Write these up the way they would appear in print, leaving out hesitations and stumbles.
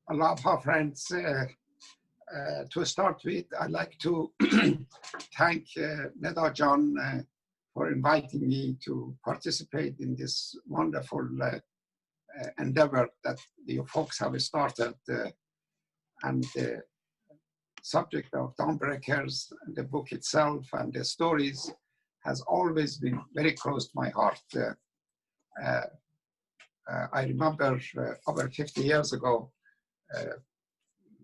Aloha, friends. To start with, I'd like to thank Neda John for inviting me to participate in this wonderful endeavor that you folks have started. And the subject of Dawnbreakers, the book itself, and the stories has always been very close to my heart. I remember over 50 years ago,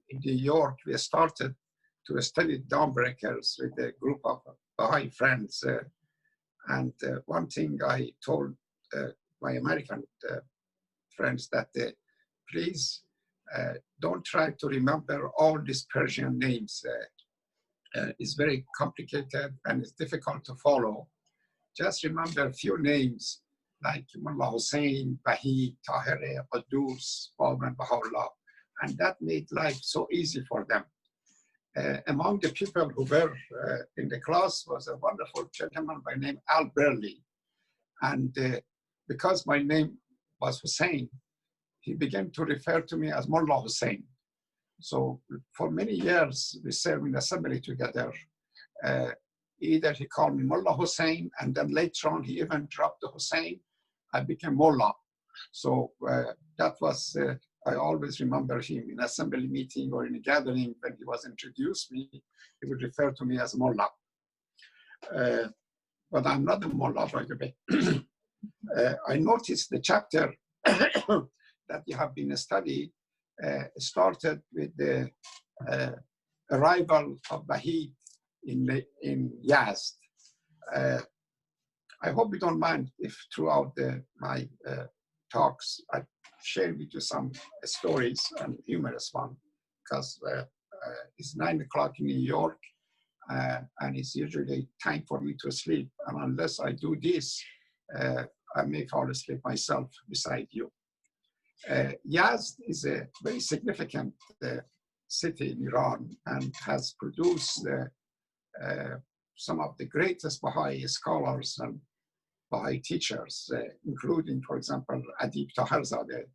in New York, we started to study Dawnbreakers with a group of Baha'i friends. And one thing I told my American friends that please don't try to remember all these Persian names. It's very complicated and it's difficult to follow. Just remember a few names like Mullah Hussein, Bahi, Tahir, Qudus, Bab and Baha'u'llah. And that made life so easy for them. Among the people who were in the class was a wonderful gentleman by name Al Burley. And because my name was Hussein, he began to refer to me as Mullah Hussein. So for many years, we served in assembly together. Either he called me Mullah Hussein, and then later on, he even dropped the Hussein. I became Mullah. So that was, I always remember him in assembly meeting or in a gathering when he was introduced me, he would refer to me as Mullah. But I'm not a Mullah, by the way. I noticed the chapter that you have been studying started with the arrival of Bahi in Yazd. I hope you don't mind if throughout my talks I share with you some stories and humorous one, because it's 9 o'clock in New York and it's usually time for me to sleep. And unless I do this, I may fall asleep myself beside you. Yazd is a very significant city in Iran and has produced some of the greatest Baha'i scholars and Baha'i teachers, including, for example, Adib Taherzadeh,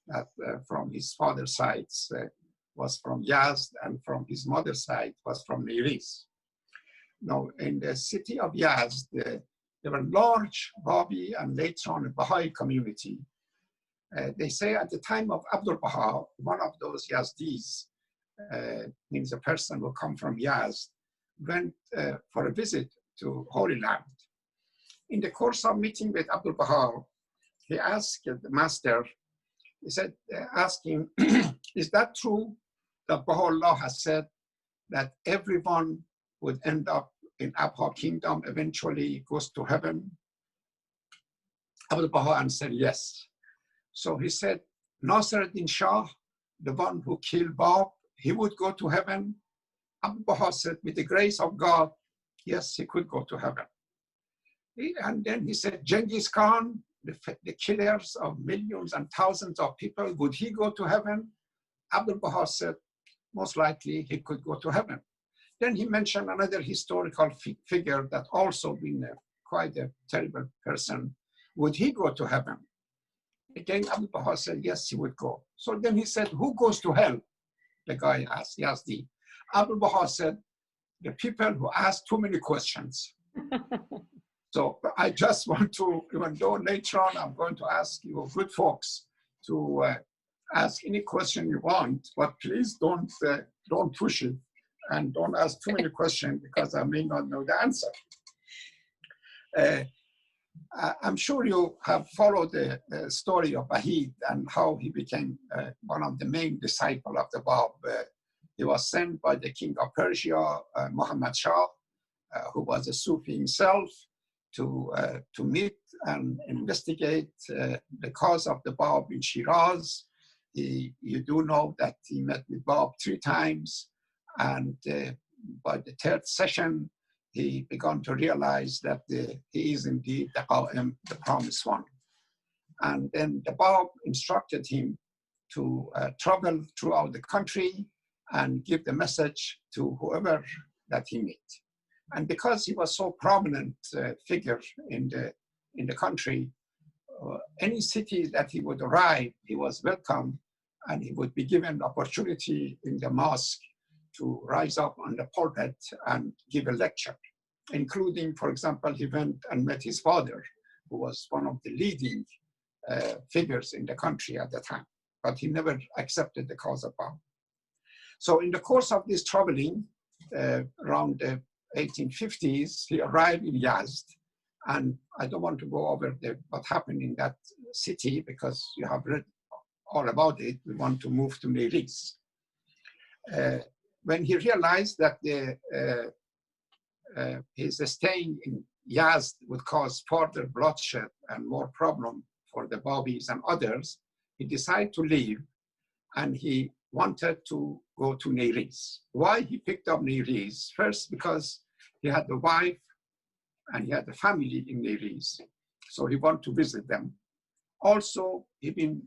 that from his father's side was from Yazd and from his mother's side was from Niris. Now, in the city of Yazd, there were large Babi and later on a Baha'i community. They say at the time of Abdul Baha, one of those Yazdis, means a person who come from Yazd, went for a visit to Holy Land. In the course of meeting with Abdul Baha, he asked the master, he said, asking, is that true that Baha'u'llah has said that everyone would end up in Abha kingdom, eventually goes to heaven? Abdul Baha answered, yes. So he said, Nasr ad-Din Shah, the one who killed Bab, he would go to heaven. Abdul Baha said, with the grace of God, yes, he could go to heaven. And then he said, Genghis Khan, the killers of millions and thousands of people, would he go to heaven? Abdul Baha said, most likely he could go to heaven. Then he mentioned another historical figure that also been quite a terrible person. Would he go to heaven? Again, Abdul Baha said, yes, he would go. So then he said, who goes to hell? The guy asked, Yazdi. Abdul Baha said, the people who ask too many questions. So I just want to, even though later on I'm going to ask you good folks to ask any question you want, but please don't push it and don't ask too many questions because I may not know the answer. I'm sure you have followed the story of Wahid and how he became one of the main disciples of the Bab. He was sent by the king of Persia, Muhammad Shah, who was a Sufi himself, to meet and investigate the cause of the Bab in Shiraz. You do know that he met with Bab 3 times, and by the 3rd session, he began to realize that he is indeed the Qa'im, the promised one. And then the Bab instructed him to travel throughout the country and give the message to whoever that he met. And because he was so prominent figure in the country, any city that he would arrive, he was welcome and he would be given opportunity in the mosque to rise up on the pulpit and give a lecture, including, for example, he went and met his father, who was one of the leading figures in the country at the time, but he never accepted the cause of Bab. So in the course of this traveling, around the 1850s, he arrived in Yazd, and I don't want to go over what happened in that city because you have read all about it. We want to move to Neriz. When he realized that his staying in Yazd would cause further bloodshed and more problem for the Babis and others, he decided to leave, and he wanted to go to Neriz. Why he picked up Neriz? First, because he had a wife and he had a family in Neriz, so he wanted to visit them. Also, he'd been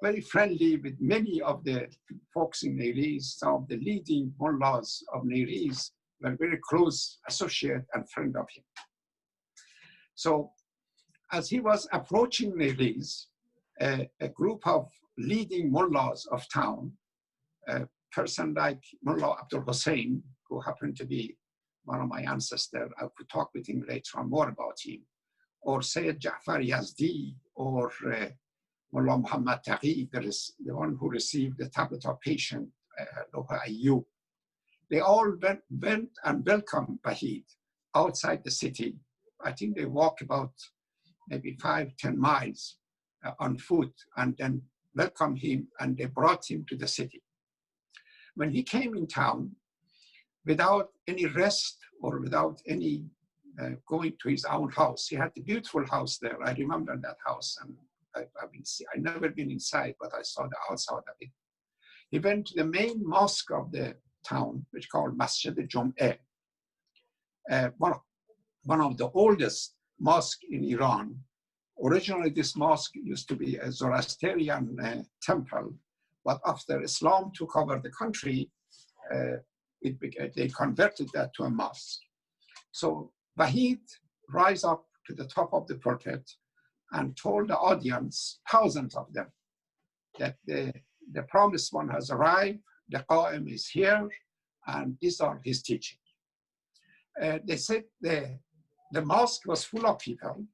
very friendly with many of the folks in Neriz. Some of the leading mullahs of Neriz were very close associate and friend of him. So as he was approaching Neriz, a group of leading mullahs of town, a person like Mullah Abdul Hussein, who happened to be one of my ancestors, I could talk with him later on more about him, or Sayyid Ja'far Yazdi, or Mullah Muhammad Taghi, the one who received the tablet of patient, Loha Ayyub. They all went and welcomed Wahid outside the city. I think they walked about maybe 5-10 miles on foot, and then welcomed him, and they brought him to the city. When he came in town, without any rest or without any going to his own house, he had a beautiful house there. I remember that house, and I've never been inside, but I saw the outside of it. He went to the main mosque of the town, which is called Masjid al-Jum'ah, one of the oldest mosques in Iran. Originally, this mosque used to be a Zoroastrian temple, but after Islam took over the country, they converted that to a mosque. So Wahid rise up to the top of the pulpit and told the audience, thousands of them, that the promised one has arrived, the Qa'im is here, and these are his teachings. They said the mosque was full of people.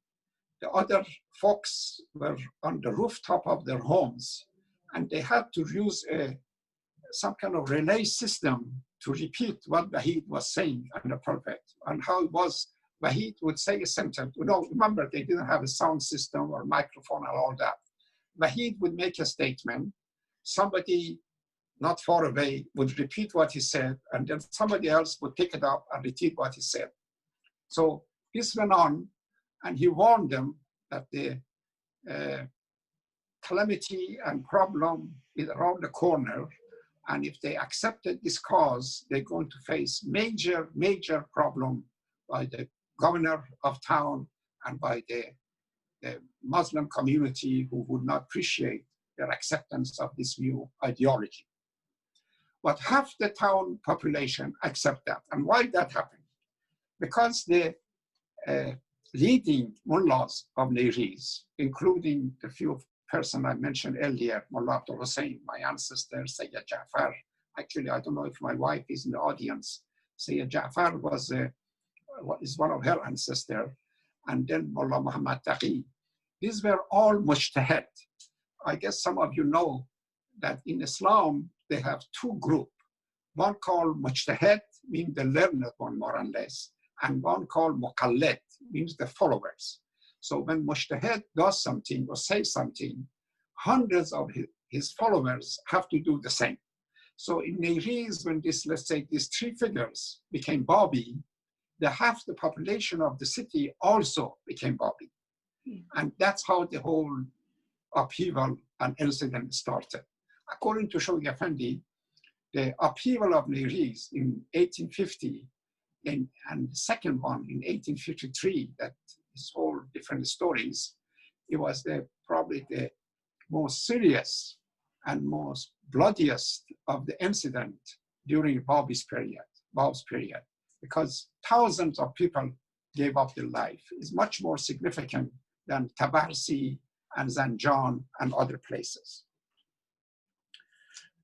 The other folks were on the rooftop of their homes, and they had to use some kind of relay system to repeat what Wahid was saying on the pulpit, and how it was Wahid would say a sentence. Remember, they didn't have a sound system or microphone and all that. Wahid would make a statement, somebody not far away would repeat what he said, and then somebody else would pick it up and repeat what he said. So this went on, and he warned them that the calamity and problem is around the corner, and if they accepted this cause, they're going to face major, major problem by the governor of town and by the Muslim community, who would not appreciate their acceptance of this new ideology. But half the town population accept that. And why that happened? Because the leading mullahs of Neriz, including the few person I mentioned earlier, Mullah Abdul Hussein, my ancestor, Sayyid Ja'far. Actually, I don't know if my wife is in the audience. Sayyid Ja'far is one of her ancestors, and then Mullah Muhammad Taghi. These were all mujtahid. I guess some of you know that in Islam, they have two groups. One called mujtahid, means the learned one more or less, and one called muqallid, means the followers. So when mujtahid does something or says something, hundreds of his followers have to do the same. So in Neriz, when let's say these three figures became Babi, half the population of the city also became Babi. And that's how the whole upheaval and incident started. According to Shoghi Effendi, the upheaval of Neriz in 1850 and the second one in 1853, that is all different stories, it was probably the most serious and most bloodiest of the incident during Bab's period, because thousands of people gave up their life. It's much more significant than Tabarsi and Zanjan and other places.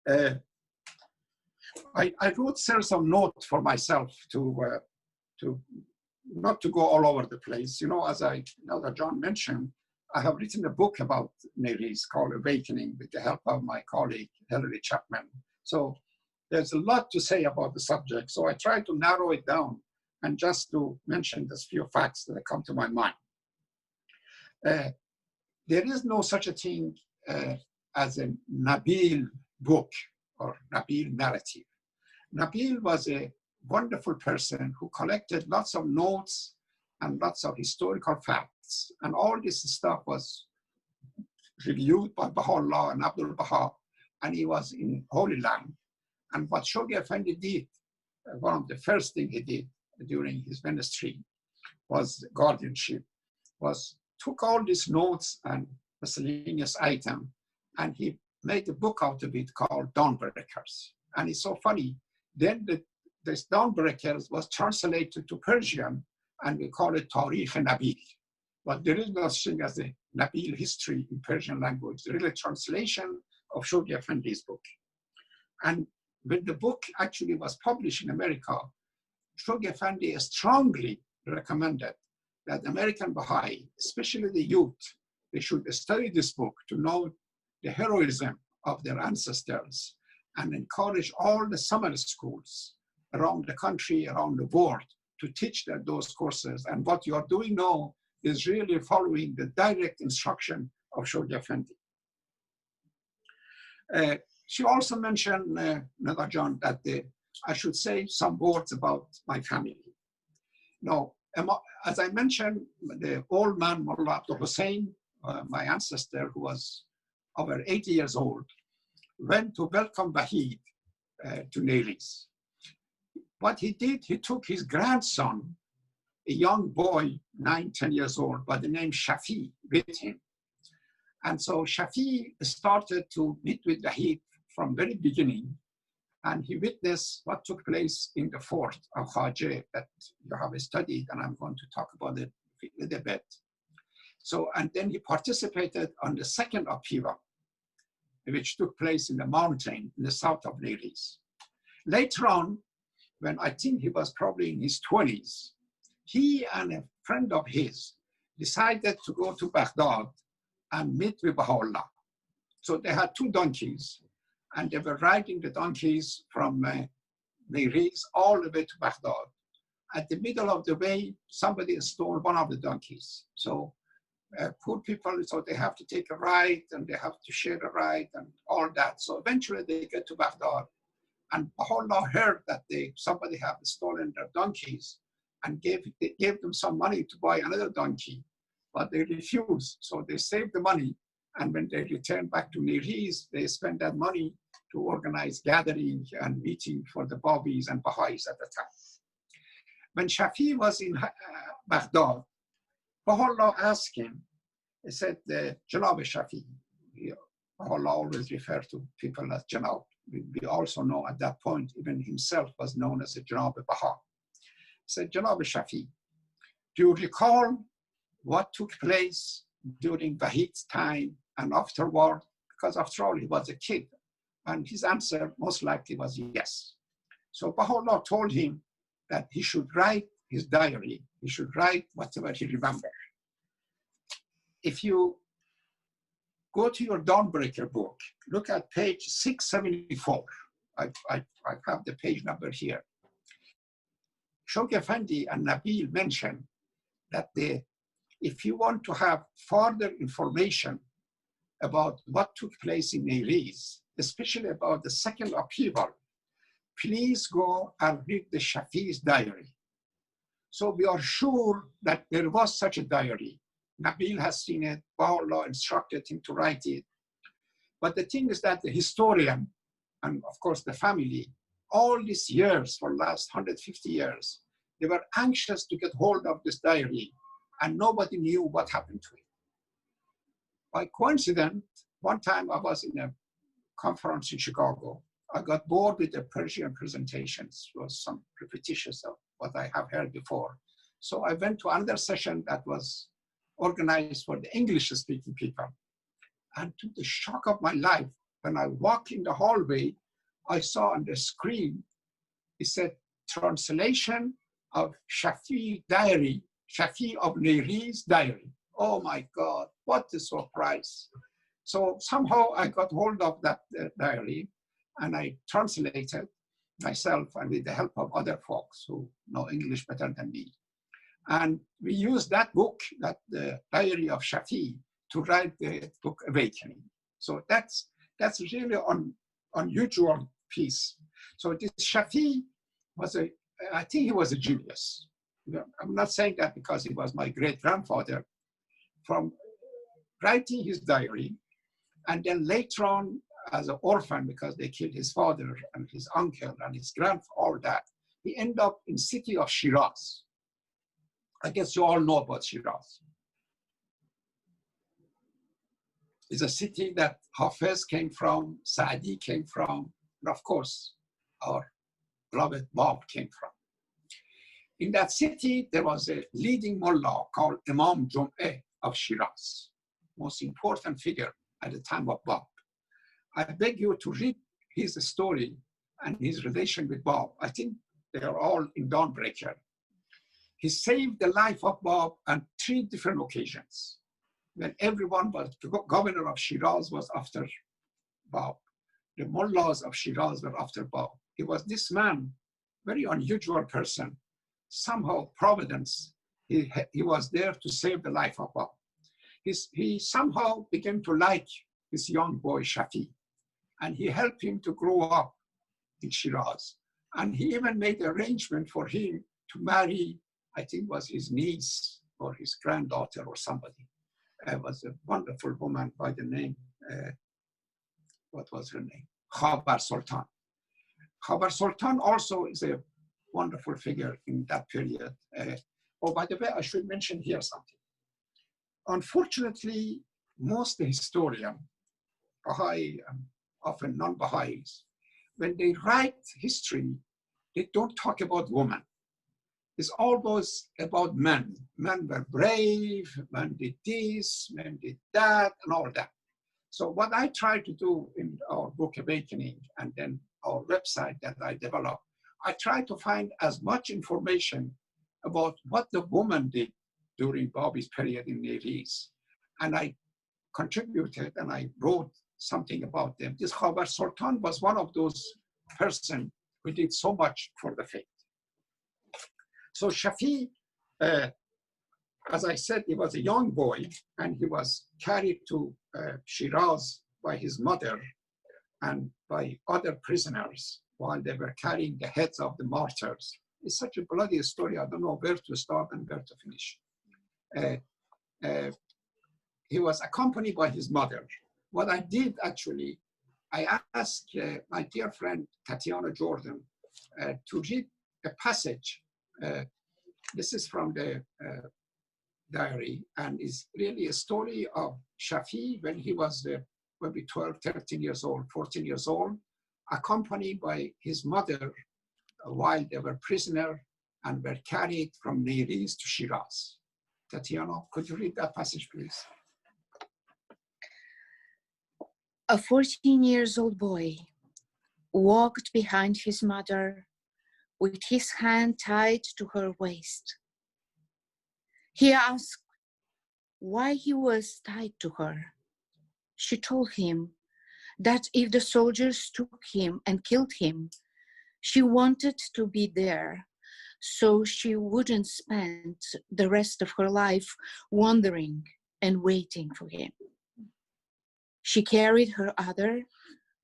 Uh, I wrote some note for myself to not to go all over the place. You know, as John mentioned, I have written a book about Neris called Awakening with the help of my colleague, Hilary Chapman. So there's a lot to say about the subject. So I try to narrow it down and just to mention these few facts that come to my mind. There is no such a thing as a Nabil book or Nabil narrative. Nabil was a wonderful person who collected lots of notes and lots of historical facts. And all this stuff was reviewed by Baha'u'llah and Abdul Baha, and he was in Holy Land. And what Shoghi Effendi did, one of the first things he did during his ministry was guardianship, was took all these notes and miscellaneous items, and he made a book out of it called Dawnbreakers. And it's so funny. Then this Dawnbreakers was translated to Persian, and we call it Tarikh Nabil. But there is no such thing as a Nabil history in Persian language. The real translation of Shoghi Effendi's book. And when the book actually was published in America, Shoghi Effendi strongly recommended that American Baha'i, especially the youth, they should study this book to know the heroism of their ancestors and encourage all the summer schools around the country, around the world, to teach them those courses. And what you are doing now is really following the direct instruction of Shoghi Effendi. She also mentioned, Nada John, that I should say some words about my family. Now, as I mentioned, the old man, Mullah Abdul Hussein, my ancestor, who was over 80 years old, went to welcome Wahid to Neris. What he did, he took his grandson, a young boy, 9, 10 years old, by the name Shafi, with him. And so Shafi started to meet with Wahid from very beginning, and he witnessed what took place in the fort of Khajeh that you have studied, and I'm going to talk about it a little bit. So, and then he participated on the second upheaval, which took place in the mountain in the south of Neris. Later on, when I think he was probably in his 20s, he and a friend of his decided to go to Baghdad and meet with Baha'u'llah. So they had 2 donkeys, and they were riding the donkeys from Neris all the way to Baghdad. At the middle of the way, somebody stole one of the donkeys. So poor people, so they have to take a ride, and they have to share a ride and all that. So eventually they get to Baghdad, and Baha'u'llah heard that somebody had stolen their donkeys and gave them some money to buy another donkey, but they refused. So they saved the money, and when they returned back to Neris, they spent that money to organize gathering and meeting for the Babis and Baha'is at the time. When Shafi was in Baghdad, Baha'u'llah asked him, he said, Janab Shafi, Baha'u'llah always referred to people as Janab. We also know at that point, even himself was known as a Janab Baha. He said, Janab Shafi, do you recall what took place during Wahid's time and afterward? Because after all, he was a kid. And his answer most likely was yes. So Baha'u'llah told him that he should write his diary. He should write whatever he remembered. If you go to your Dawnbreaker book, look at page 674. I have the page number here. Shoghi Effendi and Nabil mentioned that if you want to have further information about what took place in Neris, especially about the second upheaval, please go and read the Shafi's diary. So we are sure that there was such a diary. Nabil has seen it, Baha'u'llah instructed him to write it. But the thing is that the historian, and of course the family, all these years, for the last 150 years, they were anxious to get hold of this diary, and nobody knew what happened to it. By coincidence, one time I was in a conference in Chicago. I got bored with the Persian presentations. It was some repetitions of what I have heard before. So I went to another session that was organized for the English-speaking people. And to the shock of my life, when I walked in the hallway, I saw on the screen, it said, translation of Shafi diary, Shafi of Neri's diary. Oh my God, what a surprise. So somehow I got hold of that diary and I translated myself and with the help of other folks who know English better than me. And we used that book, that the diary of Shafi, to write the book Awakening. So that's really unusual piece. So this Shafi was I think he was a genius. I'm not saying that because he was my great grandfather. From writing his diary, and then later on as an orphan, because they killed his father and his uncle and his grandfather, all that, he ended up in city of Shiraz. I guess you all know about Shiraz. It's a city that Hafez came from, Saadi came from, and of course, our beloved Bab came from. In that city, there was a leading mullah called Imam Jum'eh of Shiraz, most important figure at the time of Bab. I beg you to read his story and his relation with Bab. I think they are all in Dawnbreaker. He saved the life of Bab on 3 different occasions. When everyone was, the governor of Shiraz was after Bab. The mullahs of Shiraz were after Bab. He was this man, very unusual person. Somehow, Providence, he was there to save the life of Bab. He somehow began to like this young boy, Shafi, and he helped him to grow up in Shiraz. And he even made an arrangement for him to marry, I think was his niece or his granddaughter or somebody. It was a wonderful woman by the name, what was her name? Khabar Sultan. Khabar Sultan also is a wonderful figure in that period. Oh, by the way, I should mention here something. Unfortunately, most historians, Baha'i and often non-Baha'is, when they write history, they don't talk about women. It's always about men. Men were brave, men did this, men did that, and all that. So what I try to do in our book Awakening and then our website that I developed, I try to find as much information about what the woman did during Bobby's period in Nevis. And I contributed and I wrote something about them. This Khabar Sultan was one of those persons who did so much for the faith. So Shafi, as I said, he was a young boy and he was carried to Shiraz by his mother and by other prisoners while they were carrying the heads of the martyrs. It's such a bloody story. I don't know where to start and where to finish. He was accompanied by his mother. What I did actually, I asked my dear friend Tatiana Jordan to read a passage. This is from the diary and is really a story of Shafi when he was maybe 12, 13 years old, 14 years old, accompanied by his mother while they were prisoner and were carried from Neris to Shiraz. Tatiana, could you read that passage, please? A 14-year-old boy walked behind his mother with his hand tied to her waist. He asked why he was tied to her. She told him that if the soldiers took him and killed him, she wanted to be there so she wouldn't spend the rest of her life wandering and waiting for him. She carried her other,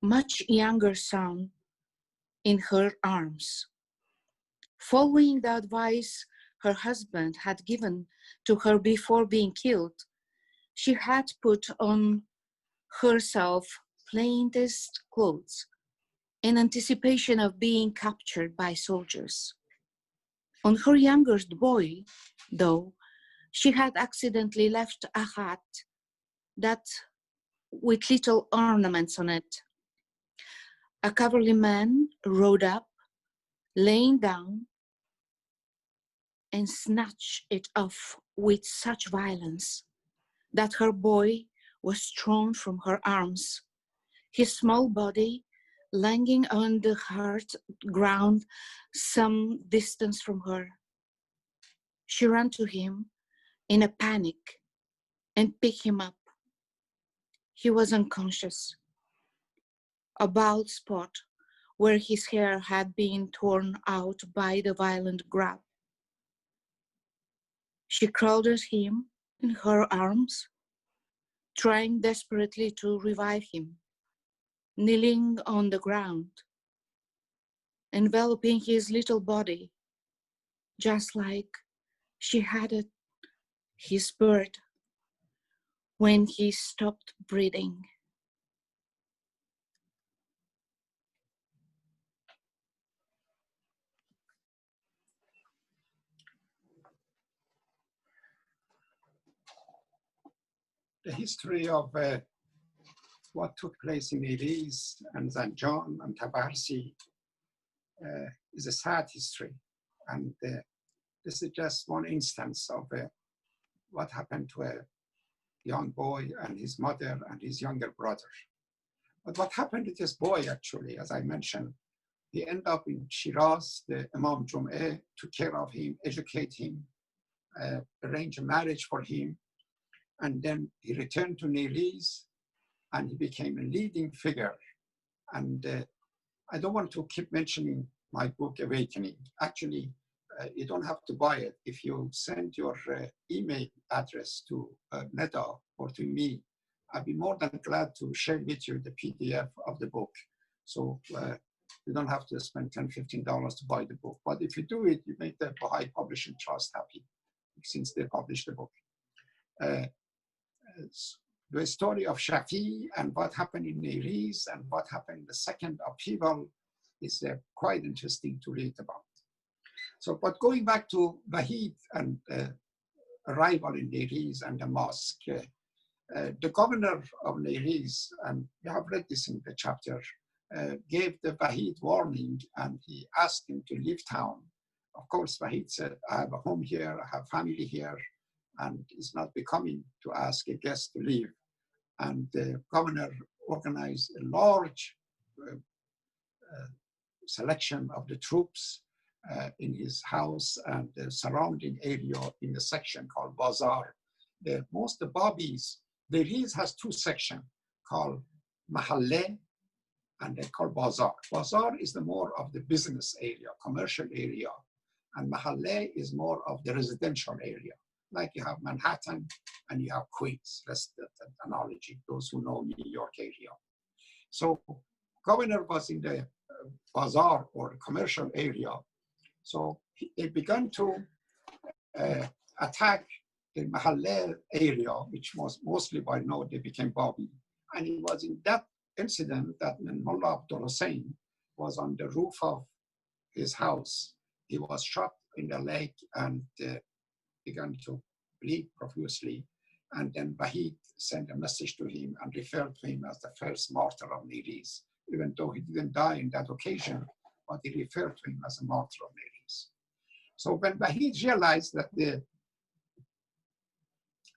much younger son in her arms. Following the advice her husband had given to her before being killed, she had put on herself plainest clothes in anticipation of being captured by soldiers. On her youngest boy, though, she had accidentally left a hat that with little ornaments on it. A cavalry man rode up, laying down, and snatched it off with such violence that her boy was thrown from her arms his small body lying on the hard ground some distance from her. She ran to him in a panic and picked him up. He was unconscious. A bald spot where his hair had been torn out by the violent grab. She crowded him in her arms, trying desperately to revive him, kneeling on the ground, enveloping his little body, just like she had it, his bird, when he stopped breathing. The history of what took place in Elise and Zanjan and Tabarsi is a sad history. And this is just one instance of what happened to a young boy and his mother and his younger brother. But what happened to this boy, actually, as I mentioned, he ended up in Shiraz. The Imam Jum'eh took care of him, educate him, arrange a marriage for him. And then he returned to Nelis and he became a leading figure. And I don't want to keep mentioning my book, Awakening. Actually, you don't have to buy it. If you send your email address to Neda or to me, I'd be more than glad to share with you the PDF of the book. So you don't have to spend $10, $15 to buy the book. But if you do it, you make the Baha'i Publishing Trust happy, since they published the book. The story of Shafi and what happened in Neris and what happened in the second upheaval is quite interesting to read about. So, but going back to Wahid and arrival in Neris and the mosque, the governor of Neris, and we have read this in the chapter, gave the Wahid warning and he asked him to leave town. Of course, Wahid said, I have a home here, I have family here, and it's not becoming to ask a guest to leave. And the governor organized a large selection of the troops in his house and the surrounding area in the section called Bazaar. Most of the Babis, the Riz has two sections called Mahalle and they're called Bazaar. Bazaar is the more of the business area, commercial area, and Mahalle is more of the residential area. Like you have Manhattan and you have Queens. That's the analogy, those who know New York area. So governor was in the bazaar or commercial area. So he began to attack the Mahalle area, which was mostly by now they became Babi. And it was in that incident that when Mullah Abdul Hussein was on the roof of his house, he was shot in the leg and began to bleed profusely. And then Wahid sent a message to him and referred to him as the first martyr of Neris, even though he didn't die in that occasion, but he referred to him as a martyr of Neris. So when Wahid realized that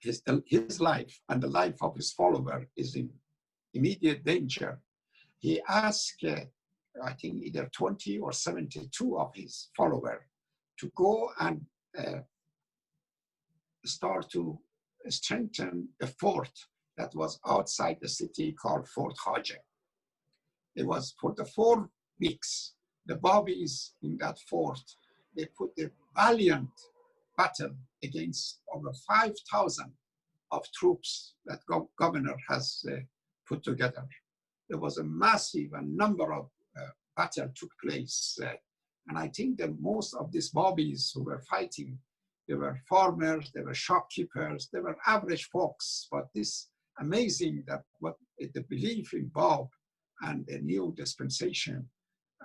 his life and the life of his follower is in immediate danger, he asked, I think either 20 or 72 of his followers to go and start to strengthen a fort that was outside the city called Fort Haja. It was for the 4 weeks, the Babis in that fort, they put a valiant battle against over 5,000 of troops that governor has put together. There was a massive number of battle took place. And I think that most of these Babis who were fighting, they were farmers, they were shopkeepers, they were average folks, but this amazing that what the belief in Bab and the new dispensation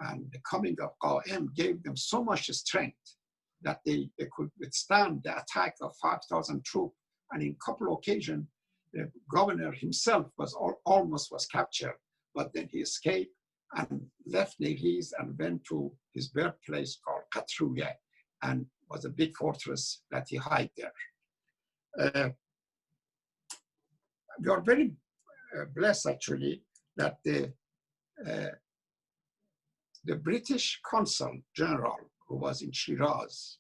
and the coming of Qa'im gave them so much strength that they could withstand the attack of 5,000 troops. And in a couple of occasions, the governor himself was almost was captured, but then he escaped and left Neris and went to his birthplace called Qatruya, and was a big fortress that he hid there. We are very blessed, actually, that the British consul general who was in Shiraz,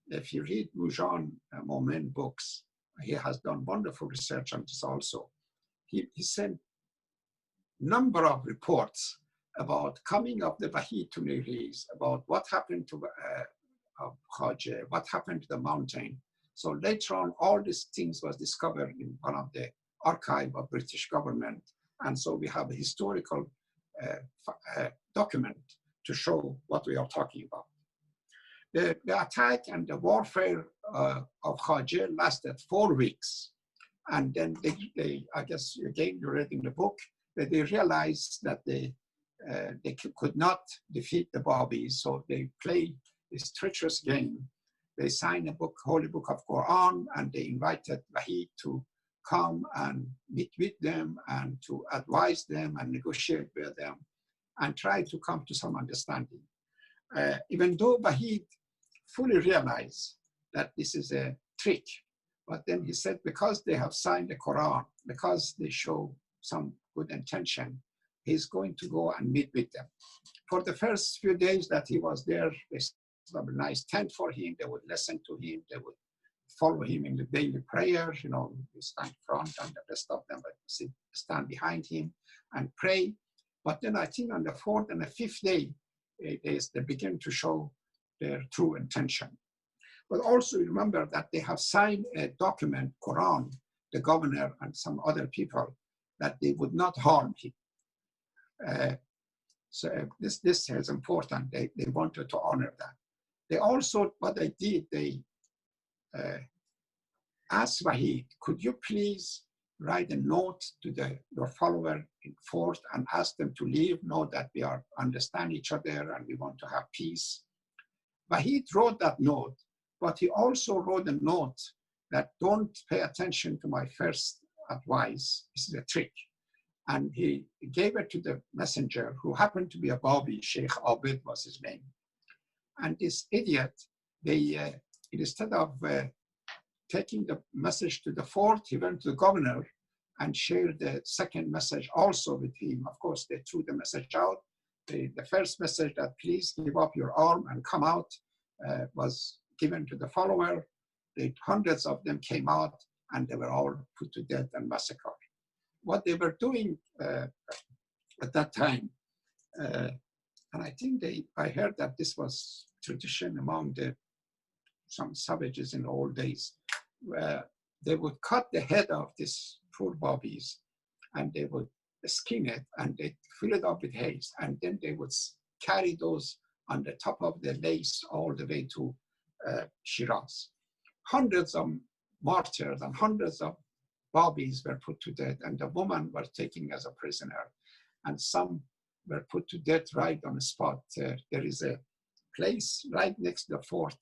if you read Moujan Momin books, he has done wonderful research on this also. He sent number of reports about coming of the Wahid to Niriz, about what happened to Khajeh, what happened to the mountain. So later on, all these things was discovered in one of the archive of British government. And so we have a historical document to show what we are talking about. The attack and the warfare of Khajeh lasted 4 weeks. And then they I guess, again, you read in the book, that they realized that they could not defeat the Babis. So they played this treacherous game. They signed a book, Holy Book of Quran, and they invited Wahid to come and meet with them and to advise them and negotiate with them and try to come to some understanding. Even though Wahid fully realized that this is a trick, but then he said, because they have signed the Quran, because they show some good intention, he's going to go and meet with them. For the first few days that he was there, they set up a nice tent for him. They would listen to him. They would follow him in the daily prayer. You know, he stand front and the rest of them would stand behind him and pray. But then I think on the 4th and the 5th day, they begin to show their true intention. But also remember that they have signed a document, Quran, the governor and some other people, that they would not harm him. So this is important. They wanted to honor that. They also, what they did, they asked Wahid, could you please write a note to your follower in fort and ask them to leave, know that we understand each other and we want to have peace. Wahid wrote that note, but he also wrote a note that don't pay attention to my first advice. This is a trick. And he gave it to the messenger, who happened to be a Babi, Sheikh Abid was his name. And this idiot, instead of taking the message to the fort, he went to the governor and shared the second message also with him. Of course, they threw the message out. The first message that please give up your arm and come out was given to the follower. Hundreds of them came out and they were all put to death and massacred. What they were doing at that time, and I think I heard that this was tradition among some savages in the old days, where they would cut the head of these poor Babis and they would skin it and they fill it up with hay, and then they would carry those on the top of the lace all the way to Shiraz. Hundreds of martyrs and hundreds of Babis were put to death, and the woman was taken as a prisoner, and some were put to death right on the spot. There is a place right next to the fort,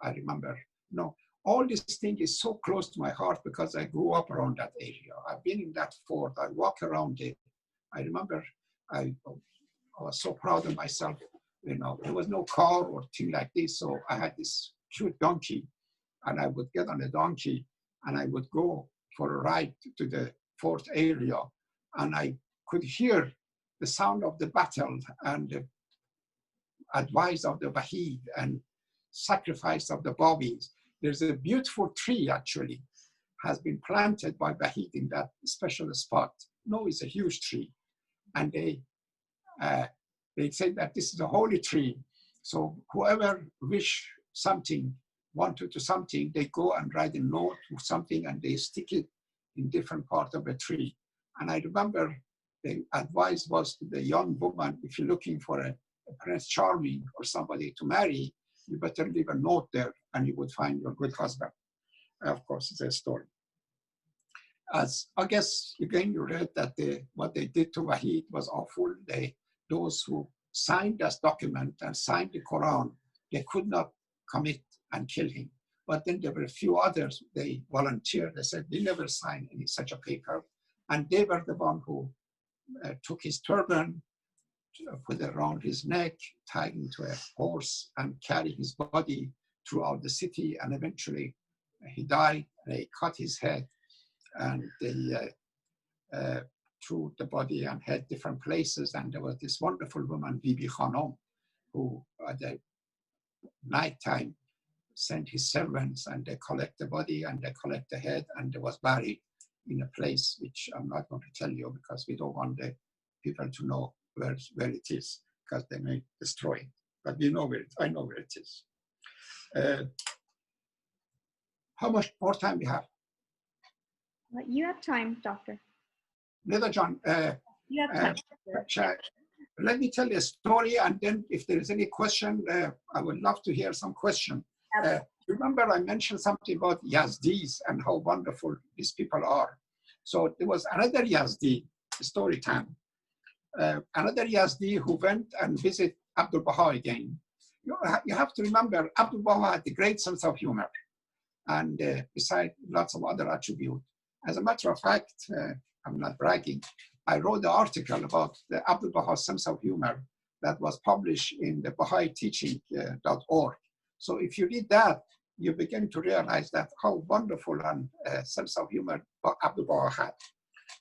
I remember. No, all this thing is so close to my heart because I grew up around that area. I've been in that fort, I walk around it. I remember I was so proud of myself. You know, there was no car or thing like this, so I had this cute donkey, and I would get on the donkey and I would go for a ride to the fort area, and I could hear the sound of the battle and the advice of the Wahid and sacrifice of the Babis. There's a beautiful tree actually has been planted by Wahid in that special spot. No, it's a huge tree, and they say that this is a holy tree. So whoever wish something, wanted to something, they go and write a note or something and they stick it in different parts of the tree. And I remember the advice was to the young woman, if you're looking for a Prince Charming or somebody to marry, you better leave a note there and you would find your good husband. Of course, it's a story. As I guess, again, you read that what they did to Wahid was awful. Those who signed this document and signed the Quran, they could not commit and kill him. But then there were a few others, they volunteered, they said they never signed any such a paper. And they were the one who took his turban, put it around his neck, tied him to a horse and carried his body throughout the city. And eventually he died, they cut his head and they through the body and had different places. And there was this wonderful woman, Bibi Khanum, who at the nighttime sent his servants and they collect the body and they collect the head, and it was buried in a place which I'm not going to tell you because we don't want the people to know where it is, because they may destroy it. But we know where I know where it is. How much more time we have? You have time, Doctor. Little John, You have time. let me tell you a story, and then if there is any question, I would love to hear some question. Remember I mentioned something about Yazdis and how wonderful these people are. So there was another Yazdi, story time. Another Yazdi who went and visited Abdul Baha again. You have to remember, Abdul Baha had a great sense of humor, and besides lots of other attributes. As a matter of fact, I'm not bragging, I wrote an article about the Abdul Baha's sense of humor that was published in the BahaiTeaching.org. So if you read that, you begin to realize that how wonderful and sense of humor Abdul Baha had.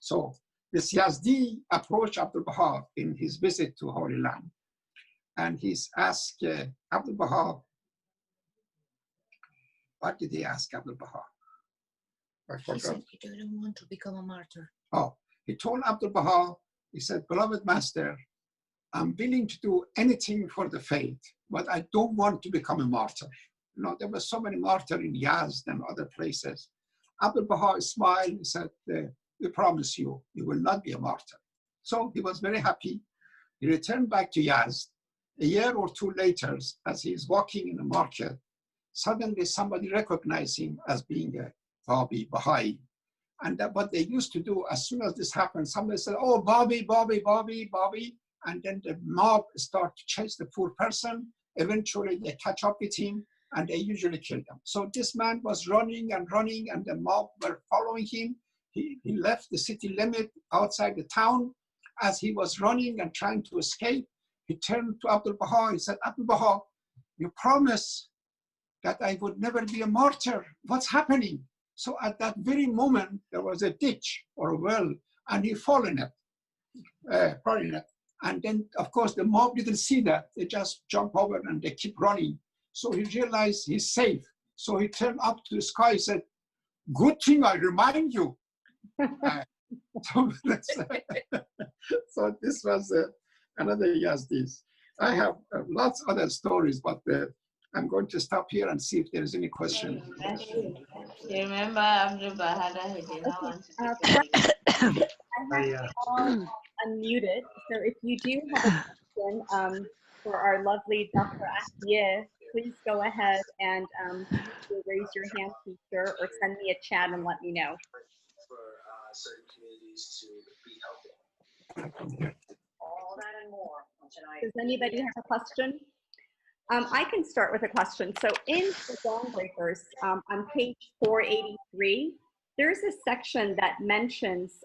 So this Yazdi approached Abdul Baha in his visit to Holy Land. And he's asked Abdul Baha, what did he ask Abdul Baha? I forgot. He said he didn't want to become a martyr. Oh, he told Abdul Baha, he said, beloved master, I'm willing to do anything for the faith, but I don't want to become a martyr. You know, there were so many martyrs in Yazd and other places. Abdul Baha smiled and said, we promise you, you will not be a martyr. So he was very happy. He returned back to Yazd. A year or two later, as he's walking in the market, suddenly somebody recognized him as being a Babi, Baha'i. And that what they used to do, as soon as this happened, somebody said, oh, Babi, Babi, Babi, Babi. And then the mob start to chase the poor person. Eventually they catch up with him and they usually kill them. So this man was running and running and the mob were following him. He left the city limit outside the town. As he was running and trying to escape, he turned to Abdul Baha. He said, Abdul Baha, you promised that I would never be a martyr. What's happening? So at that very moment, there was a ditch or a well, and he fell in it. And then, of course, the mob didn't see that. They just jump over and they keep running. So he realized he's safe. So he turned up to the sky and said, good thing I remind you. So this was another Yazdis. I have lots of other stories, but I'm going to stop here and see if there is any question. You remember Abdul Baha, he did not want to I have all unmuted, so if you do have a question for our lovely Dr. Asiyeh, please go ahead and raise your hand feature or send me a chat and let me know. For certain communities to be helping. All that and more tonight. Does anybody have a question? I can start with a question. So in the Dawnbreakers, on page 483, there's a section that mentions,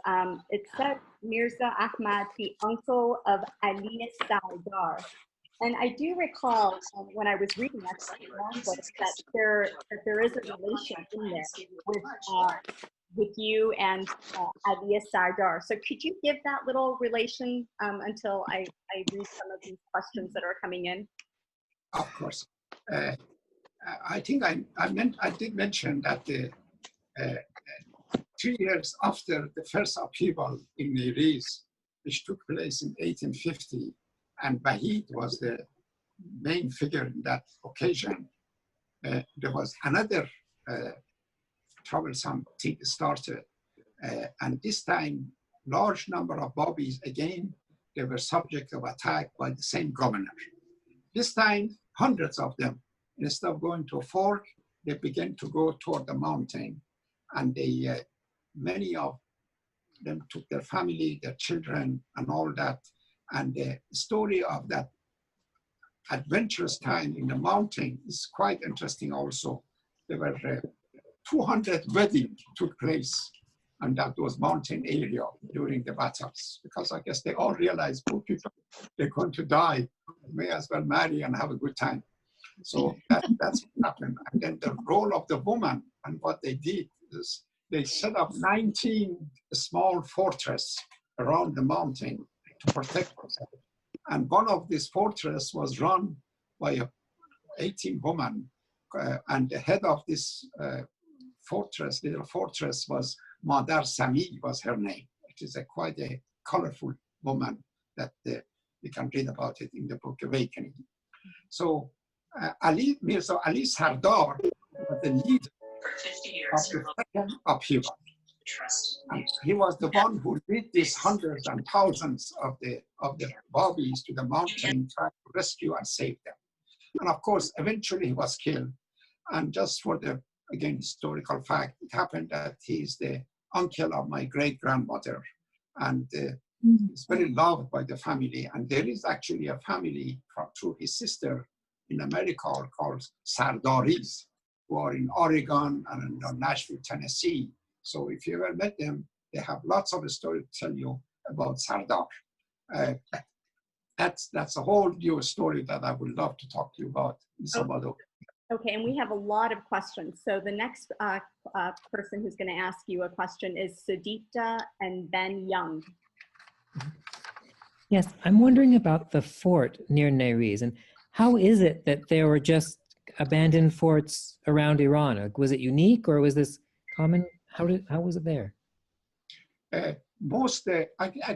it said Mirza Ahmad, the uncle of Ali Sardar. And I do recall when I was reading that book that there is a relation in there with you and Ali Sardar. So could you give that little relation until I read some of these questions that are coming in? Of course. I think I did mention that 2 years after the first upheaval in Niris, which took place in 1850, and Bahid was the main figure in that occasion, there was another troublesome thing started. And this time, large number of Babis, again, they were subject of attack by the same governor. This time, hundreds of them, instead of going to a fork, they began to go toward the mountain. And they, many of them took their family, their children, and all that. And the story of that adventurous time in the mountain is quite interesting also. There were 200 weddings took place in that was mountain area during the battles, because I guess they all realized poor people, they're going to die, may as well marry and have a good time. So that's what happened. And then the role of the woman and what they did is they set up 19 small fortresses around the mountain to protect themselves. And one of these fortresses was run by a 18 woman, and the head of this little fortress was Madar Sami was her name. It is quite a colorful woman that we can read about it in the book Awakening. So Mirza Ali Sardar was the leader of the second upheaval. And he was the one who led these hundreds and thousands of the Babis to the mountain, trying to rescue and save them. And of course, eventually he was killed. And just for the, again, historical fact, it happened that he is the uncle of my great-grandmother. And he's very loved by the family. And there is actually a family through his sister in America called Sardaris, who are in Oregon and in Nashville, Tennessee. So if you ever met them, they have lots of stories to tell you about Sardar. That's a whole new story that I would love to talk to you about in some other way. Okay, and we have a lot of questions. So the next person who's going to ask you a question is Sudipta and Ben Young. Yes, I'm wondering about the fort near Nariz, and how is it that there were just abandoned forts around Iran? Like, was it unique, or was this common? How was it there? I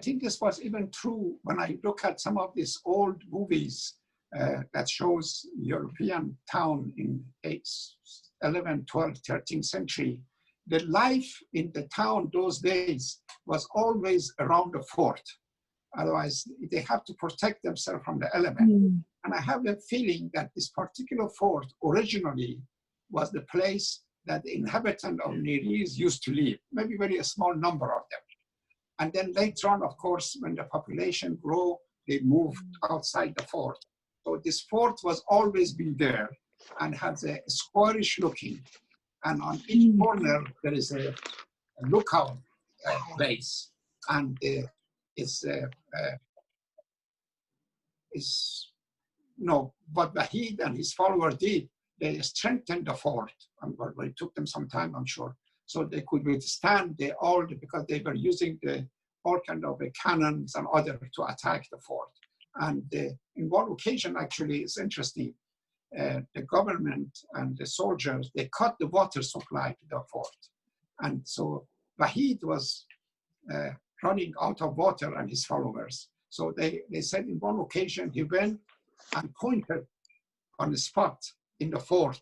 think this was even true when I look at some of these old movies that shows European town in 11th, 12th, 13th century. The life in the town those days was always around the fort. Otherwise, they have to protect themselves from the element. And I have a feeling that this particular fort originally was the place that the inhabitant of Nariz used to live, maybe very a small number of them. And then later on, of course, when the population grew, they moved outside the fort. So this fort was always been there and has a squarish looking. And on each corner, there is a lookout base. And what Wahid and his followers did, they strengthened the fort. Well, it took them some time, I'm sure. So they could withstand because they were using all kind of cannons and other to attack the fort. And in one occasion, actually, it's interesting. The government and the soldiers, they cut the water supply to the fort. And so Wahid was running out of water and his followers. So they said in one occasion, he went and pointed on the spot in the fort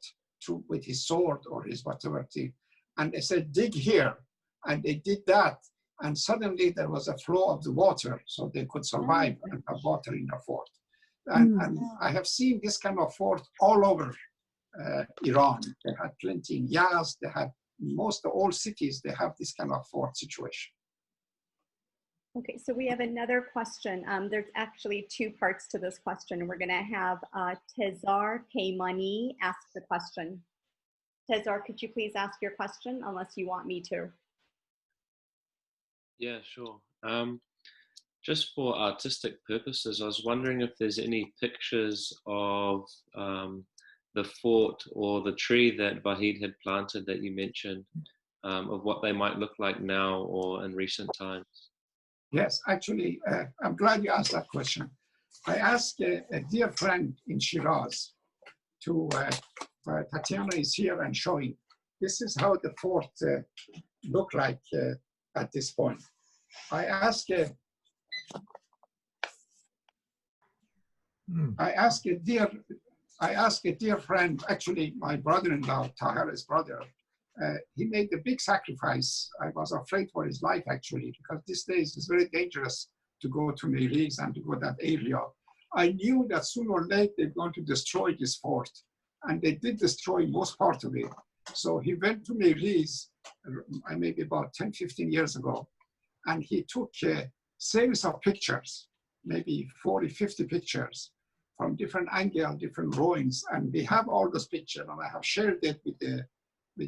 with his sword or his whatever thing. And they said, dig here. And they did that. And suddenly there was a flow of the water, so they could survive and have water in the fort. And I have seen this kind of fort all over Iran. They had plenty in Yazd. They had most of all cities, they have this kind of fort situation. Okay, so we have another question. There's actually two parts to this question. We're gonna have Tezar Kaymani ask the question. Tezar, could you please ask your question, unless you want me to? Yeah, sure. Just for artistic purposes, I was wondering if there's any pictures of the fort or the tree that Wahid had planted that you mentioned, of what they might look like now or in recent times. Yes, actually, I'm glad you asked that question. I asked a dear friend in Shiraz Tatiana is here and showing. This is how the fort looked like at this point. I asked a dear friend, actually my brother-in-law, Tahir's brother, he made a big sacrifice. I was afraid for his life actually, because these days it's very dangerous to go to Nariz and to go to that area. I knew that sooner or later they're going to destroy this fort, and they did destroy most part of it. So he went to Nariz maybe about 10, 15 years ago, and he took a series of pictures, maybe 40, 50 pictures from different angles, different drawings, and we have all those pictures, and I have shared it with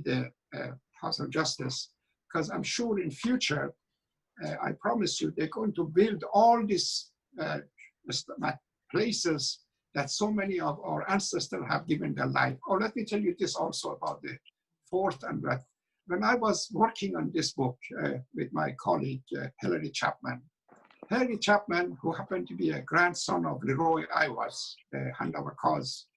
the House of Justice, because I'm sure in future, I promise you, they're going to build all these places that so many of our ancestors have given their life. Oh, let me tell you this also about the fort and that. When I was working on this book with my colleague, Hilary Chapman, Harry Chapman, who happened to be a grandson of Leroy Ivers, the hand of a cause,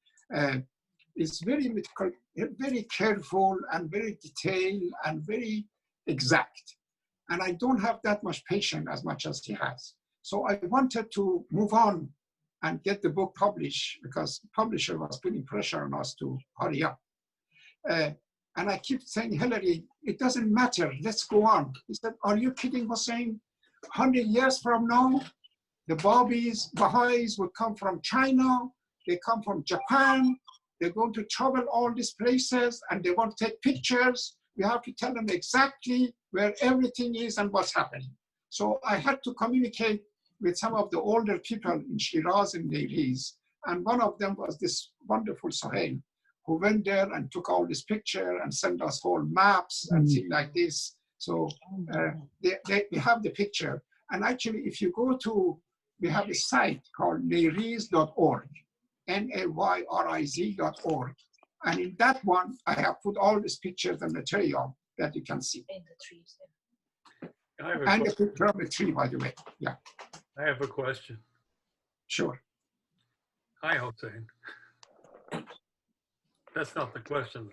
is very careful and very detailed and very exact. And I don't have that much patience as much as he has. So I wanted to move on and get the book published because the publisher was putting pressure on us to hurry up. And I keep saying, Hillary, it doesn't matter, let's go on. He said, are you kidding, Hussein? 100 years from now, the Baha'is will come from China, they come from Japan, they're going to travel all these places and they want to take pictures. We have to tell them exactly where everything is and what's happening. So I had to communicate with some of the older people in Shiraz and Neiris. And one of them was this wonderful Sohail, who went there and took all this picture and sent us whole maps and things like this. So we have the picture. And actually, if you go to, we have a site called nayriz.org, NAYRIZ.org. And in that one, I have put all these pictures and material that you can see. And the trees. And the picture of the tree, by the way. Yeah. I have a question. Sure. Hi, Hossein. That's not the question,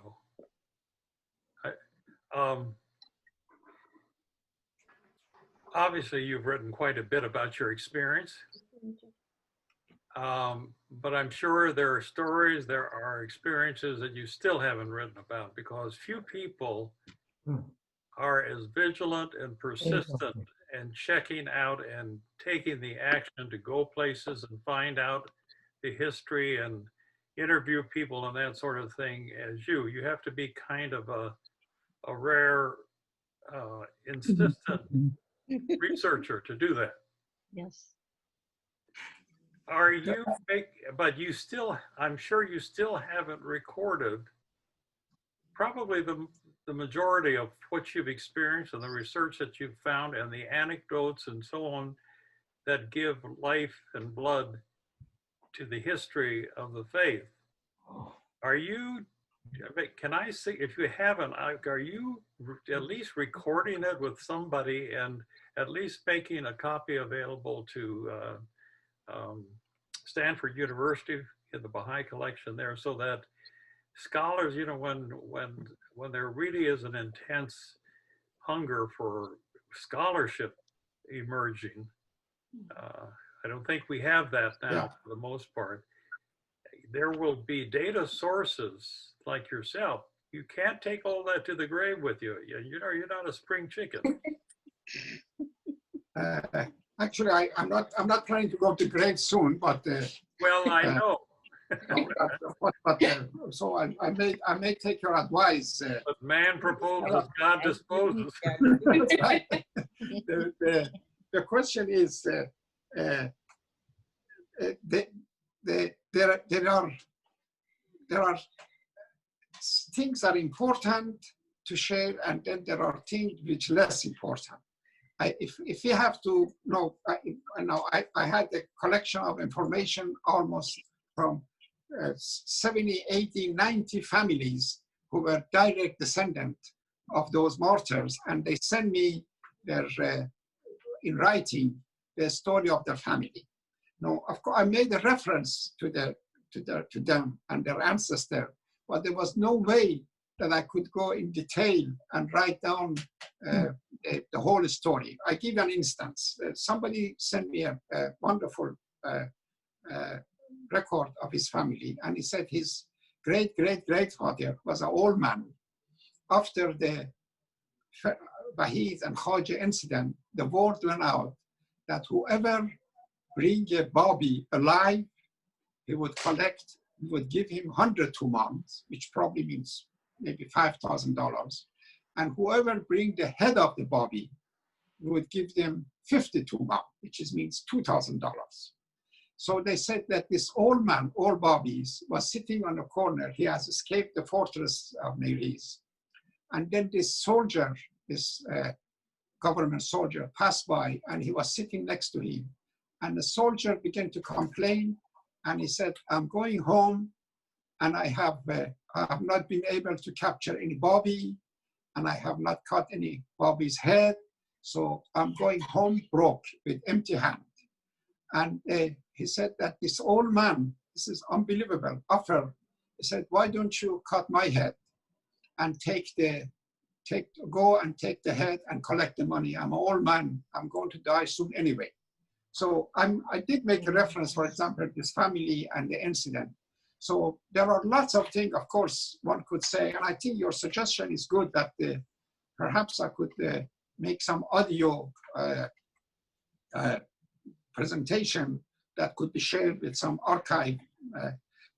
though. Obviously, you've written quite a bit about your experience. But I'm sure there are stories, there are experiences that you still haven't written about because few people are as vigilant and persistent and checking out and taking the action to go places and find out the history and interview people and that sort of thing as you. You have to be kind of a rare, insistent researcher to do that. Yes. Are you, but you still, I'm sure you still haven't recorded probably the majority of what you've experienced and the research that you've found and the anecdotes and so on that give life and blood to the history of the faith. Are you, can I see, if you haven't, are you at least recording it with somebody and at least making a copy available to Stanford University in the Baha'i collection there so that scholars, you know, when there really is an intense hunger for scholarship emerging, I don't think we have that now for the most part. There will be data sources like yourself. You can't take all that to the grave with you. You know, you're not a spring chicken. Actually, I'm not planning to go to grave soon, but well, I know. So I may take your advice. But man proposes, God disposes. Right. The question is, there are things that are important to share, and then there are things which less important. If you have to know, I had a collection of information almost from 70, 80, 90 families who were direct descendants of those martyrs, and they sent me their, in writing, the story of their family. Now, of course, I made a reference to them and their ancestor, but there was no way that I could go in detail and write down the whole story. I give an instance. Somebody sent me a wonderful record of his family, and he said his great-great-grandfather was an old man. After the Wahid and Khaja incident, the word went out that whoever bring a Babi alive, he would give him 100 tumans, which probably means maybe $5,000. And whoever bring the head of the Babi, we would give them 50 tumans, which means $2,000. So they said that this old man, old Babis, was sitting on a corner. He has escaped the fortress of Neiris. And then this soldier, this government soldier, passed by, and he was sitting next to him. And the soldier began to complain, and he said, I'm going home, and I have not been able to capture any Babi, and I have not cut any Babi's head. So I'm going home broke with empty hand. And he said that this old man, this is unbelievable, offer, he said, why don't you cut my head and go and take the head and collect the money. I'm an old man, I'm going to die soon anyway. So I did make a reference, for example, this family and the incident. So there are lots of things, of course, one could say, and I think your suggestion is good that perhaps I could make some audio presentation that could be shared with some archive.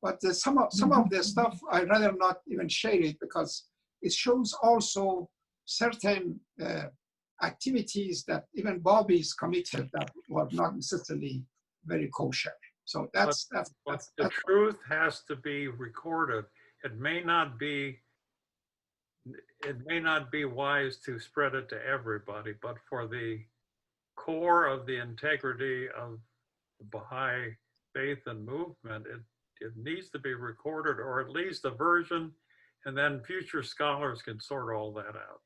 But some of the stuff, I'd rather not even share it because it shows also certain activities that even Bobby's committed that were not necessarily very kosher. So that's the truth has to be recorded. It may not be wise to spread it to everybody, but for the core of the integrity of the Baha'i faith and movement, it needs to be recorded, or at least a version, and then future scholars can sort all that out.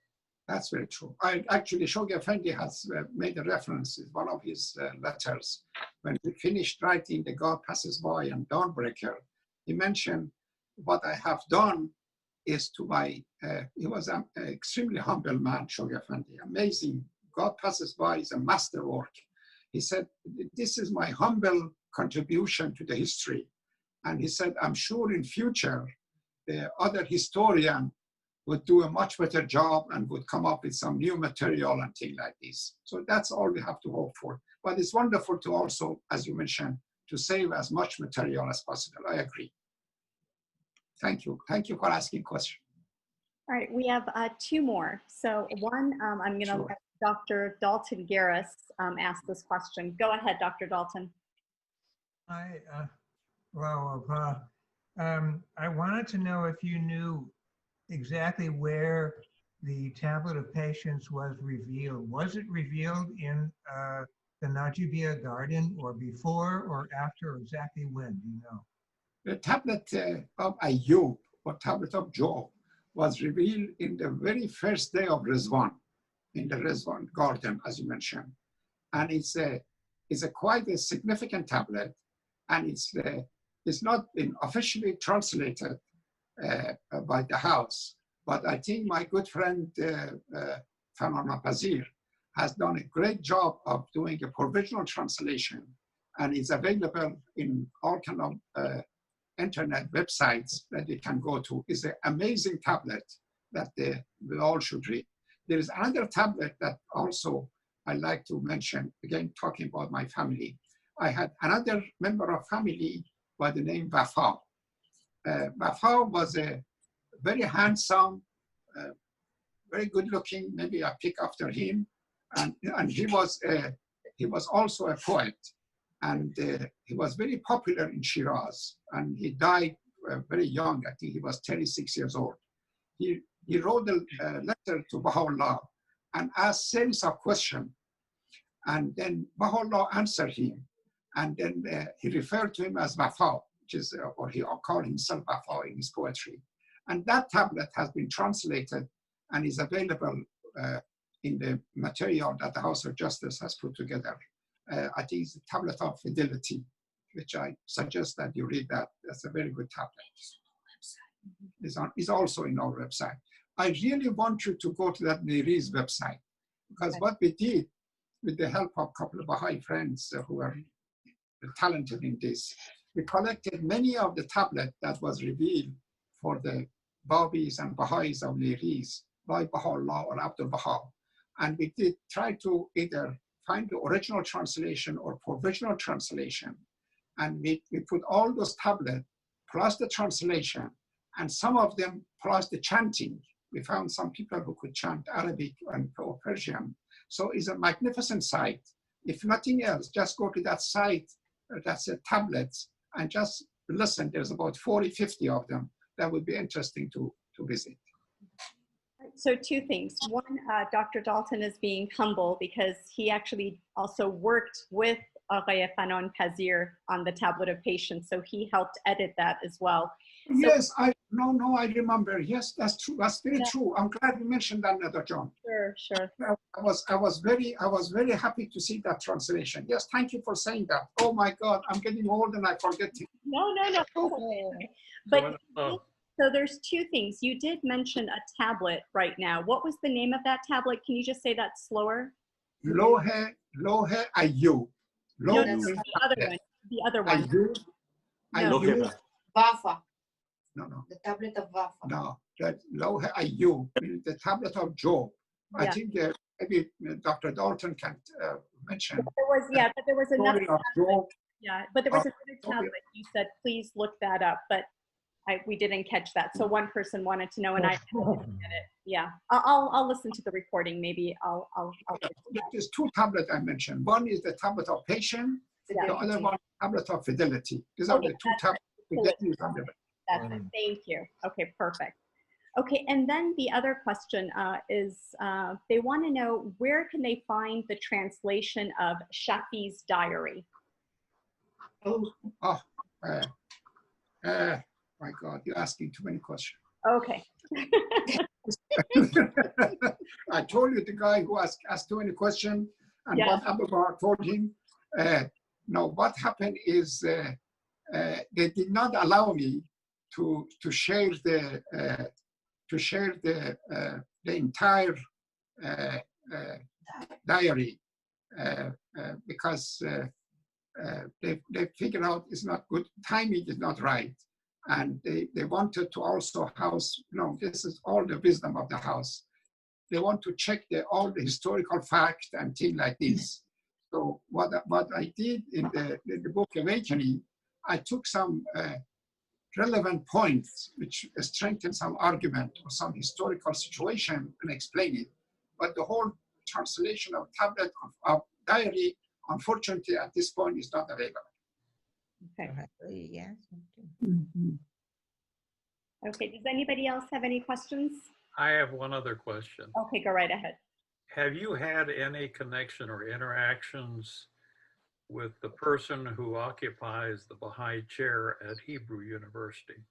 That's very true. Actually, Shoghi Effendi has made a reference in one of his letters. When he finished writing The God Passes By and Dawnbreaker, he mentioned what I have done is to my, he was an extremely humble man, Shoghi Effendi, amazing. God Passes By is a masterwork. He said, this is my humble contribution to the history. And he said, I'm sure in future, the other historian would do a much better job and would come up with some new material and things like this. So that's all we have to hope for. But it's wonderful to also, as you mentioned, to save as much material as possible. I agree. Thank you. Thank you for asking questions. All right, we have two more. So one, I'm going to let Dr. Dalton Garris ask this question. Go ahead, Dr. Dalton. Hi, I wanted to know if you knew exactly where the Tablet of Patience was revealed. Was it revealed in the Najibia Garden, or before or after, or exactly when? Do you know? The Tablet of Ayub, or Tablet of Job, was revealed in the very first day of Rizwan, in the Rizwan Garden, as you mentioned. And it's quite a significant tablet, and it's not been officially translated by the house, but I think my good friend Fanon Pazir has done a great job of doing a provisional translation, and it's available in all kind of internet websites that you can go to. It's an amazing tablet that we all should read. There is another tablet that also I like to mention, again, talking about my family. I had another member of family by the name Wafa. Wafa was a very handsome, very good looking, maybe I pick after him. And he was also a poet. And he was very popular in Shiraz. And he died very young. I think he was 36 years old. He wrote a letter to Baha'u'llah and asked series of questions. And then Baha'u'llah answered him. And then he referred to him as Wafa, which is, or he called himself Wafa in his poetry. And that tablet has been translated and is available in the material that the House of Justice has put together. I think it's the Tablet of Fidelity, which I suggest that you read that. That's a very good tablet. It's also in our website. I really want you to go to that Neiri's website, because what we did with the help of a couple of Baha'i friends who are talented in this, we collected many of the tablets that was revealed for the Babis and Baha'is of Neiri's by Baha'u'llah or Abdul Baha. And we did try to either find the original translation or provisional translation. And we put all those tablets plus the translation, and some of them plus the chanting. We found some people who could chant Arabic and Persian. So it's a magnificent site. If nothing else, just go to that site, that's a tablets, and just listen. There's about 40, 50 of them. That would be interesting to visit. So two things. One, Dr. Dalton is being humble because he actually also worked with Fanon Pazir on the Tablet of Patience. So he helped edit that as well. Yes, I remember. Yes, that's true. That's very Yeah. true. I'm glad you mentioned that, Dr. John. Sure. I was very happy to see that translation. Yes, thank you for saying that. Oh my God, I'm getting old and I forget it. No. But so there's two things. You did mention a tablet right now. What was the name of that tablet? Can you just say that slower? Lohe Ayu. No, Lohe the other one. The other one. Ayu. No. Ayu. Wafa, No. the tablet of Wafa. No, that Lohe Ayu, the tablet of Job. I Yeah. think maybe Dr. Dalton can mention. There was another Story of tablet. Job. Yeah, but there was another okay. tablet. You said, please look that up, but we didn't catch that. So one person wanted to know, and I didn't get it. Yeah, I'll listen to the recording. Maybe I'll There's two tablets I mentioned. One is the tablet of patience. Yeah. The other one, tablet of fidelity. These are Okay, the two tablets. That's it. Thank you. Okay, perfect. Okay, and then the other question is they want to know, where can they find the translation of Shafi's diary? My God, you're asking too many questions. Okay. I told you the guy who asked too many questions, and Yeah. what Abdul told him. No, what happened is they did not allow me to share the entire diary because they figured out it's not good, timing is not right, and they wanted to also house, this is all the wisdom of the house. They want to check all the historical facts and things like this. So what I did in the book Awakening, I took some relevant points which strengthen some argument or some historical situation and explain it. But the whole translation of tablet of diary, unfortunately, at this point is not available. Okay. Yes. Okay, does anybody else have any questions? I have one other question. Okay, go right ahead. Have you had any connection or interactions with the person who occupies the Baha'i chair at Hebrew University?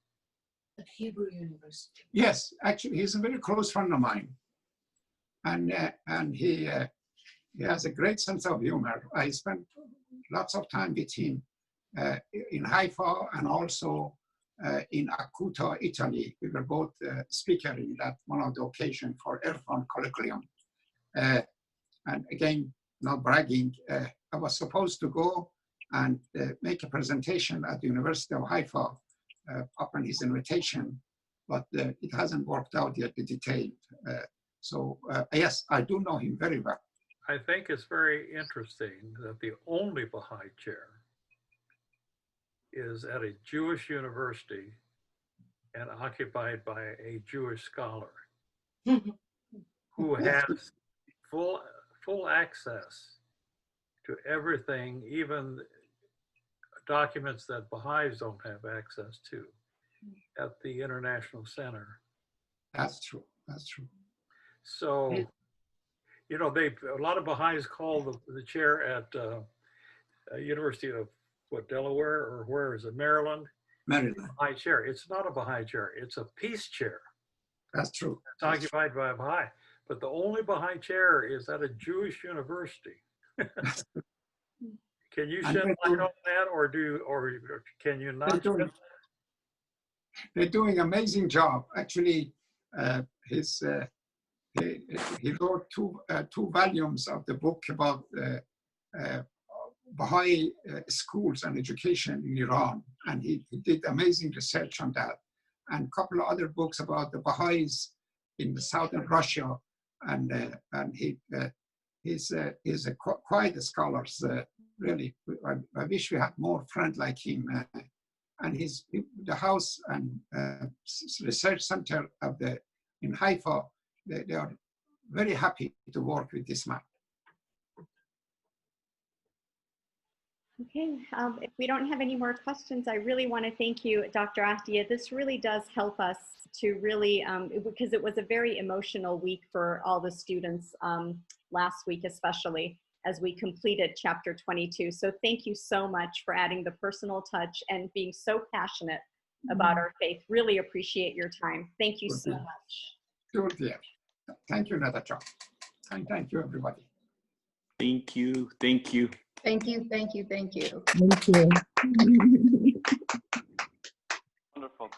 At Hebrew University. Yes, actually, he's a very close friend of mine, and he has a great sense of humor. I spent lots of time with him in Haifa and also in Acuta, Italy. We were both speakers in that one of the occasions for Erfan Colloquium. And again, not bragging, I was supposed to go and make a presentation at the University of Haifa upon his invitation, but it hasn't worked out yet, the detail. So yes, I do know him very well. I think it's very interesting that the only Baha'i chair is at a Jewish university and occupied by a Jewish scholar who has full access to everything, even documents that Baha'is don't have access to, at the International Center. That's true. That's true. So, a lot of Baha'is call the chair at University of Delaware, or where is it, Maryland? Maryland. Baha'i chair. It's not a Baha'i chair. It's a peace chair. That's true. It's occupied by a Baha'i. But the only Baha'i chair is at a Jewish university. Can you shed light on that, or can you not? They're doing an amazing job. Actually, he wrote two volumes of the book about Baha'i schools and education in Iran, and he did amazing research on that, and a couple of other books about the Baha'is in southern Russia, and he's quite a scholar. Really, I wish we had more friends like him. And the house and research center in Haifa, they are very happy to work with this man. Okay, if we don't have any more questions, I really want to thank you, Dr. Attia. This really does help us to really, because it was a very emotional week for all the students last week, especially as we completed chapter 22. So thank you so much for adding the personal touch and being so passionate about our faith. Really appreciate your time. Thank you so Okay. much. Sure, dear. Thank you, Natasha. And thank you, everybody. Thank you. Thank you. Thank you, thank you, thank you. Thank you. Wonderful.